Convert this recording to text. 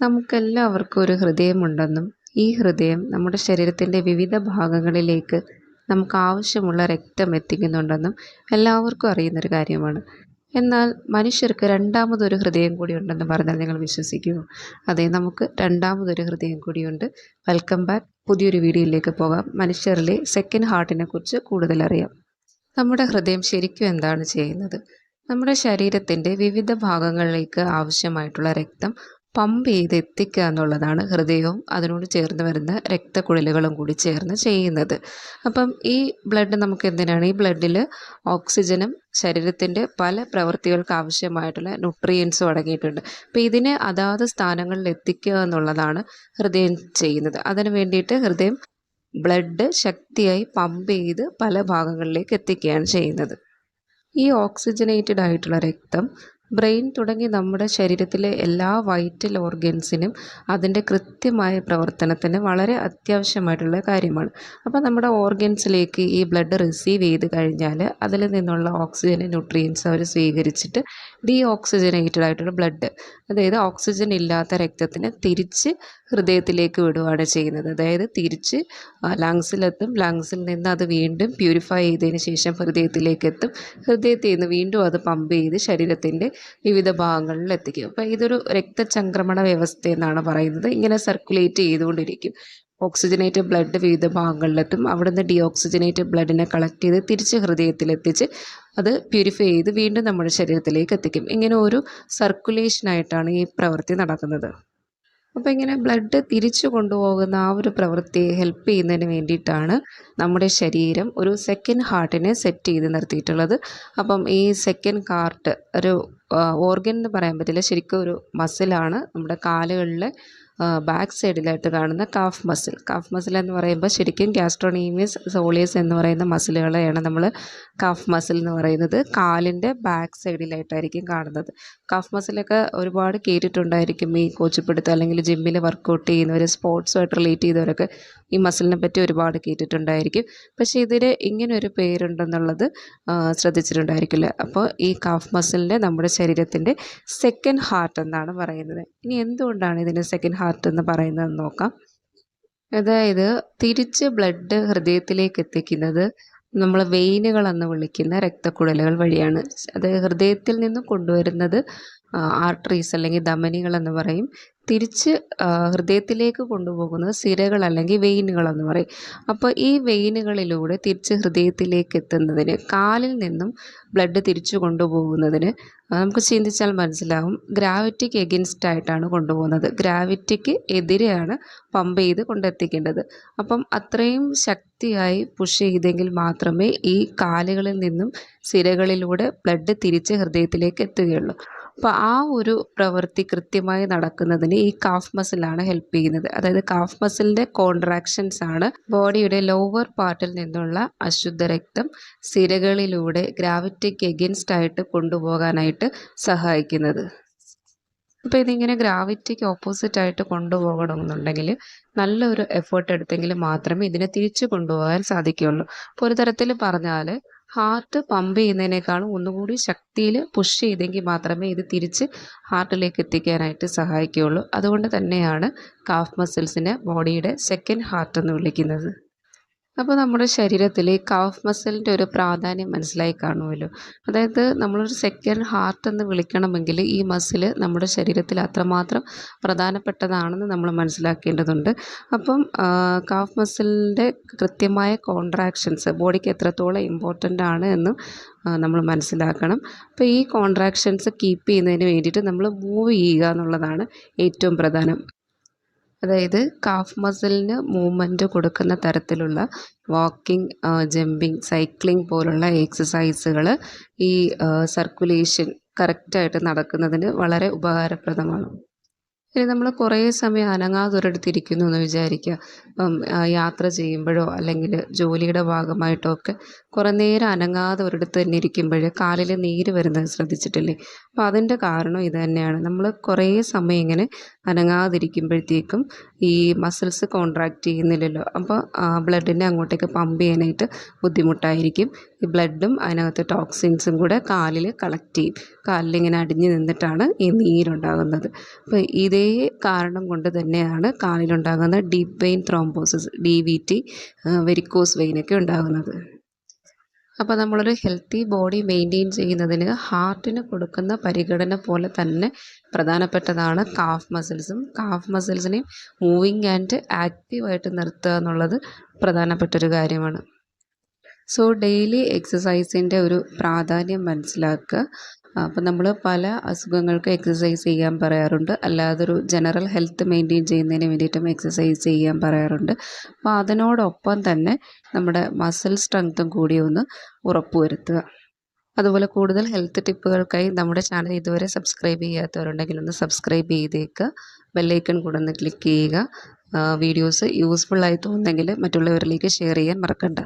നമുക്കെല്ലാവർക്കും ഒരു ഹൃദയമുണ്ടെന്നും ഈ ഹൃദയം നമ്മുടെ ശരീരത്തിൻ്റെ വിവിധ ഭാഗങ്ങളിലേക്ക് നമുക്ക് ആവശ്യമുള്ള രക്തം എത്തിക്കുന്നുണ്ടെന്നും എല്ലാവർക്കും അറിയുന്നൊരു കാര്യമാണ്. എന്നാൽ മനുഷ്യർക്ക് രണ്ടാമതൊരു ഹൃദയം കൂടി ഉണ്ടെന്ന് പറഞ്ഞാൽ നിങ്ങൾ വിശ്വസിക്കുമോ? അതെ, നമുക്ക് രണ്ടാമതൊരു ഹൃദയം കൂടിയുണ്ട്. Welcome back. പുതിയൊരു വീഡിയോയിലേക്ക് പോകാം. മനുഷ്യരിലെ സെക്കൻഡ് ഹാർട്ടിനെ കുറിച്ച് കൂടുതൽ അറിയാം. നമ്മുടെ ഹൃദയം ശരിക്കും എന്താണ് ചെയ്യുന്നത്? നമ്മുടെ ശരീരത്തിൻ്റെ വിവിധ ഭാഗങ്ങളിലേക്ക് ആവശ്യമായിട്ടുള്ള രക്തം പമ്പ് ചെയ്ത് എത്തിക്കുക എന്നുള്ളതാണ് ഹൃദയവും അതിനോട് ചേർന്ന് വരുന്ന രക്തക്കുഴലുകളും കൂടി ചേർന്ന് ചെയ്യുന്നത്. അപ്പം ഈ ബ്ലഡ് നമുക്ക് എന്തിനാണ്? ഈ ബ്ലഡിൽ ഓക്സിജനും ശരീരത്തിൻ്റെ പല പ്രവൃത്തികൾക്ക് ആവശ്യമായിട്ടുള്ള ന്യൂട്രിയൻസും അടങ്ങിയിട്ടുണ്ട്. അപ്പോൾ ഇതിനെ അതാത് സ്ഥാനങ്ങളിൽ എത്തിക്കുക എന്നുള്ളതാണ് ഹൃദയം ചെയ്യുന്നത്. അതിന് വേണ്ടിയിട്ട് ഹൃദയം ബ്ലഡ് ശക്തിയായി പമ്പ് ചെയ്ത് പല ഭാഗങ്ങളിലേക്ക് എത്തിക്കുകയാണ് ചെയ്യുന്നത്. ഈ ഓക്സിജനേറ്റഡ് ആയിട്ടുള്ള രക്തം ബ്രെയിൻ തുടങ്ങി നമ്മുടെ ശരീരത്തിലെ എല്ലാ വൈറ്റൽ ഓർഗൻസിനും അതിൻ്റെ കൃത്യമായ പ്രവർത്തനത്തിന് വളരെ അത്യാവശ്യമായിട്ടുള്ള കാര്യമാണ്. അപ്പോൾ നമ്മുടെ ഓർഗൻസിലേക്ക് ഈ ബ്ലഡ് റിസീവ് ചെയ്ത് കഴിഞ്ഞാൽ അതിൽ നിന്നുള്ള ഓക്സിജൻ ന്യൂട്രിയൻസ് അവർ സ്വീകരിച്ചിട്ട് ഓക്സിജനേറ്റഡ് ആയിട്ടുള്ള ബ്ലഡ്, അതായത് ഓക്സിജൻ ഇല്ലാത്ത രക്തത്തിന് തിരിച്ച് ഹൃദയത്തിലേക്ക് വിടുകയാണ് ചെയ്യുന്നത്. അതായത് തിരിച്ച് ലങ്സിലെത്തും. ലങ്സിൽ നിന്ന് അത് വീണ്ടും പ്യൂരിഫൈ ചെയ്തതിന് ശേഷം ഹൃദയത്തിലേക്ക് എത്തും. ഹൃദയത്തിൽ നിന്ന് വീണ്ടും അത് പമ്പ് ചെയ്ത് ശരീരത്തിൻ്റെ വിവിധ ഭാഗങ്ങളിൽ എത്തിക്കും. അപ്പോൾ ഇതൊരു രക്തചംക്രമണ വ്യവസ്ഥ എന്നാണ് പറയുന്നത്. ഇങ്ങനെ സർക്കുലേറ്റ് ചെയ്തുകൊണ്ടിരിക്കും. ഓക്സിജനേറ്റഡ് ബ്ലഡ് വിവിധ ഭാഗങ്ങളിലെത്തും. അവിടുന്ന് ഓക്സിജനേറ്റഡ് ബ്ലഡിനെ കളക്ട് ചെയ്ത് തിരിച്ച് ഹൃദയത്തിലെത്തിച്ച് അത് പ്യൂരിഫൈ ചെയ്ത് വീണ്ടും നമ്മുടെ ശരീരത്തിലേക്ക് എത്തിക്കും. ഇങ്ങനെ ഒരു സർക്കുലേഷനായിട്ടാണ് ഈ പ്രവൃത്തി നടക്കുന്നത്. അപ്പോൾ ഇങ്ങനെ ബ്ലഡ് തിരിച്ചു കൊണ്ടുപോകുന്ന ആ ഒരു പ്രവൃത്തിയെ ഹെൽപ്പ് ചെയ്യുന്നതിന് വേണ്ടിയിട്ടാണ് നമ്മുടെ ശരീരം ഒരു സെക്കൻഡ് ഹാർട്ടിനെ സെറ്റ് ചെയ്ത് നിർത്തിയിട്ടുള്ളത്. അപ്പം ഈ സെക്കൻഡ് ഹാർട്ട് ഒരു ഓർഗൻ എന്ന് പറയാൻ പറ്റില്ല, ശരിക്കും ഒരു മസിലാണ്. നമ്മുടെ കാലുകളിലെ ബാക്ക് സൈഡിലായിട്ട് കാണുന്ന കാഫ് മസിൽ എന്ന് പറയുമ്പോൾ ശരിക്കും ഗ്യാസ്ട്രോണീമിയസ് സോളിയസ് എന്ന് പറയുന്ന മസിലുകളെയാണ് നമ്മൾ കാഫ് മസിൽ എന്ന് പറയുന്നത്. കാലിൻ്റെ ബാക്ക് സൈഡിലായിട്ടായിരിക്കും കാണുന്നത്. കാഫ് മസിലൊക്കെ ഒരുപാട് കേട്ടിട്ടുണ്ടായിരിക്കും. ഈ കോച്ചിപ്പിടുത്തം അല്ലെങ്കിൽ ജിമ്മിൽ വർക്കൗട്ട് ചെയ്യുന്നവർ, സ്പോർട്സുമായിട്ട് റിലേറ്റ് ചെയ്തവരൊക്കെ ഈ മസിലിനെ പറ്റി ഒരുപാട് കേട്ടിട്ടുണ്ടായിരിക്കും. പക്ഷേ ഇതിന് ഇങ്ങനൊരു പേരുണ്ടെന്നുള്ളത് ശ്രദ്ധിച്ചിട്ടുണ്ടായിരിക്കില്ല. അപ്പോൾ ഈ കാഫ് മസിലിനെ നമ്മുടെ ശരീരത്തിൻ്റെ സെക്കൻഡ് ഹാർട്ട് എന്നാണ് പറയുന്നത്. ഇനി എന്തുകൊണ്ടാണ് ഇതിന് സെക്കൻഡ് ഹാർട്ട് എന്ന് പറയുന്നതെന്ന് നോക്കാം. അതായത് തിരിച്ച് ബ്ലഡ് ഹൃദയത്തിലേക്ക് എത്തിക്കുന്നത് നമ്മൾ വെയിനുകൾ എന്ന് വിളിക്കുന്ന രക്തക്കുഴലുകൾ വഴിയാണ്. അത് ഹൃദയത്തിൽ നിന്ന് കൊണ്ടുവരുന്നത് ആർട്ടറീസ് അല്ലെങ്കിൽ ധമനികൾ എന്ന് പറയും. തിരിച്ച് ഹൃദയത്തിലേക്ക് കൊണ്ടുപോകുന്നത് സിരകൾ അല്ലെങ്കിൽ വെയിനുകൾ എന്ന് പറയും. അപ്പോൾ ഈ വെയിനുകളിലൂടെ തിരിച്ച് ഹൃദയത്തിലേക്ക് എത്തുന്നതിന്, കാലിൽ നിന്നും ബ്ലഡ് തിരിച്ചു കൊണ്ടുപോകുന്നതിന് നമുക്ക് ചിന്തിച്ചാൽ മനസ്സിലാവും, ഗ്രാവിറ്റിക്ക് എഗൻസ്റ്റ് ആയിട്ടാണ് കൊണ്ടുപോകുന്നത്. ഗ്രാവിറ്റിക്ക് എതിരെയാണ് പമ്പ് ചെയ്ത് കൊണ്ടെത്തിക്കേണ്ടത്. അപ്പം അത്രയും ശക്തിയായി പുഷ് ചെയ്തെങ്കിൽ മാത്രമേ ഈ കാലുകളിൽ നിന്നും സിരകളിലൂടെ ബ്ലഡ് തിരിച്ച് ഹൃദയത്തിലേക്ക് എത്തുകയുള്ളൂ. അപ്പോൾ ആ ഒരു പ്രവൃത്തി കൃത്യമായി നടക്കുന്നതിന് ഈ കാഫ് മസിലാണ് ഹെൽപ്പ് ചെയ്യുന്നത്. അതായത് കാഫ് മസിലിൻ്റെ കോൺട്രാക്ഷൻസ് ആണ് ബോഡിയുടെ ലോവർ പാർട്ടിൽ നിന്നുള്ള അശുദ്ധ രക്തം സിരകളിലൂടെ ഗ്രാവിറ്റിക്ക് എഗൻസ്റ്റ് ആയിട്ട് കൊണ്ടുപോകാനായിട്ട് സഹായിക്കുന്നത്. അപ്പോൾ ഇതിങ്ങനെ ഗ്രാവിറ്റിക്ക് ഓപ്പോസിറ്റ് ആയിട്ട് കൊണ്ടുപോകണമെന്നുണ്ടെങ്കിൽ നല്ലൊരു എഫേർട്ട് എടുത്തെങ്കിൽ മാത്രമേ ഇതിനെ തിരിച്ചു കൊണ്ടുപോകാൻ സാധിക്കുകയുള്ളൂ. അപ്പോൾ ഒരു തരത്തിൽ പറഞ്ഞാൽ ഹാർട്ട് പമ്പ് ചെയ്യുന്നതിനേക്കാളും ഒന്നുകൂടി ശക്തിയിൽ പുഷ് ചെയ്തെങ്കിൽ മാത്രമേ ഇത് തിരിച്ച് ഹാർട്ടിലേക്ക് എത്തിക്കാനായിട്ട് സഹായിക്കുകയുള്ളൂ. അതുകൊണ്ട് തന്നെയാണ് കാഫ് മസിൽസിനെ ബോഡിയുടെ സെക്കൻഡ് ഹാർട്ട് എന്ന് വിളിക്കുന്നത്. അപ്പോൾ നമ്മുടെ ശരീരത്തിൽ ഈ കാഫ് മസിലിൻ്റെ ഒരു പ്രാധാന്യം മനസ്സിലായി കാണുമല്ലോ. അതായത് നമ്മളൊരു സെക്കൻഡ് ഹാർട്ട് എന്ന് വിളിക്കണമെങ്കിൽ ഈ മസിൽ നമ്മുടെ ശരീരത്തിൽ അത്രമാത്രം പ്രധാനപ്പെട്ടതാണെന്ന് നമ്മൾ മനസ്സിലാക്കേണ്ടതുണ്ട്. അപ്പം കാഫ് മസിലിൻ്റെ കൃത്യമായ കോൺട്രാക്ഷൻസ് ബോഡിക്ക് എത്രത്തോളം ഇമ്പോർട്ടൻ്റ് ആണ് എന്ന് നമ്മൾ മനസ്സിലാക്കണം. അപ്പോൾ ഈ കോൺട്രാക്ഷൻസ് കീപ്പ് ചെയ്യുന്നതിന് വേണ്ടിയിട്ട് നമ്മൾ മൂവ് ചെയ്യുക എന്നുള്ളതാണ് ഏറ്റവും പ്രധാനം. അതായത് കാഫ് മസിലിന് മൂവ്മെൻറ്റ് കൊടുക്കുന്ന തരത്തിലുള്ള വാക്കിംഗ്, ജമ്പിങ്, സൈക്ലിംഗ് പോലുള്ള എക്സസൈസുകൾ ഈ സർക്കുലേഷൻ കറക്റ്റായിട്ട് നടക്കുന്നതിന് വളരെ ഉപകാരപ്രദമാണ്. ഇനി നമ്മൾ കുറേ സമയം അനങ്ങാതെ ഒരിടത്തിരിക്കുന്നു എന്ന് വിചാരിക്കുക. ഇപ്പം യാത്ര ചെയ്യുമ്പോഴോ അല്ലെങ്കിൽ ജോലിയുടെ ഭാഗമായിട്ടോ ഒക്കെ കുറേ നേരം അനങ്ങാതെ ഒരിടത്ത് തന്നെ ഇരിക്കുമ്പോൾ കാലിൽ നീര് വരുന്നത് ശ്രദ്ധിച്ചിട്ടില്ലേ? അപ്പോൾ അതിൻ്റെ കാരണം ഇത് തന്നെയാണ്. നമ്മൾ കുറേ സമയം ഇങ്ങനെ അനങ്ങാതിരിക്കുമ്പോഴത്തേക്കും ഈ ഈ മസിൽസ് കോൺട്രാക്റ്റ് ചെയ്യുന്നില്ലല്ലോ. അപ്പോൾ ബ്ലഡിനെ അങ്ങോട്ടേക്ക് പമ്പ് ചെയ്യാനായിട്ട് ബുദ്ധിമുട്ടായിരിക്കും. ഈ ബ്ലഡും അതിനകത്ത് ടോക്സിൻസും കൂടെ കാലിൽ കളക്ട് ചെയ്യും. കാലിലിങ്ങനെ അടിഞ്ഞു നിന്നിട്ടാണ് ഈ നീരുണ്ടാകുന്നത്. അപ്പോൾ ഇതേ കാരണം കൊണ്ട് തന്നെയാണ് കാലിലുണ്ടാകുന്ന deep vein thrombosis, DVT, varicose വെയിനൊക്കെ ഉണ്ടാകുന്നത്. അപ്പോൾ നമ്മളൊരു ഹെൽത്തി ബോഡി മെയിൻറ്റെയിൻ ചെയ്യുന്നതിന് ഹാർട്ടിന് കൊടുക്കുന്ന പരിഗണന പോലെ തന്നെ പ്രധാനപ്പെട്ടതാണ് കാഫ് മസിൽസും. കാഫ് മസിൽസിനെയും മൂവിങ് ആൻഡ് ആക്റ്റീവായിട്ട് നിർത്തുക എന്നുള്ളത് പ്രധാനപ്പെട്ടൊരു കാര്യമാണ്. സോ ഡെയിലി എക്സസൈസിൻ്റെ ഒരു പ്രാധാന്യം മനസ്സിലാക്കുക. അപ്പോൾ നമ്മൾ പല അസുഖങ്ങൾക്ക് എക്സസൈസ് ചെയ്യാൻ പറയാറുണ്ട്, അല്ലാതൊരു ജനറൽ ഹെൽത്ത് മെയിൻറ്റെയിൻ ചെയ്യുന്നതിന് വേണ്ടിയിട്ടും എക്സസൈസ് ചെയ്യാൻ പറയാറുണ്ട്. അപ്പോൾ അതിനോടൊപ്പം തന്നെ നമ്മുടെ മസിൽ സ്ട്രെങ്ത്തും കൂടി ഒന്ന് ഉറപ്പുവരുത്തുക. അതുപോലെ കൂടുതൽ ഹെൽത്ത് ടിപ്പുകൾക്കായി നമ്മുടെ ചാനൽ ഇതുവരെ സബ്സ്ക്രൈബ് ചെയ്യാത്തവരുണ്ടെങ്കിൽ ഒന്ന് സബ്സ്ക്രൈബ് ചെയ്തേക്കുക. ബെല്ലൈക്കൺ കൂടെ ഒന്ന് ക്ലിക്ക് ചെയ്യുക. വീഡിയോസ് യൂസ്ഫുള്ളായി തോന്നുന്നെങ്കിൽ മറ്റുള്ളവരിലേക്ക് ഷെയർ ചെയ്യാൻ മറക്കണ്ട.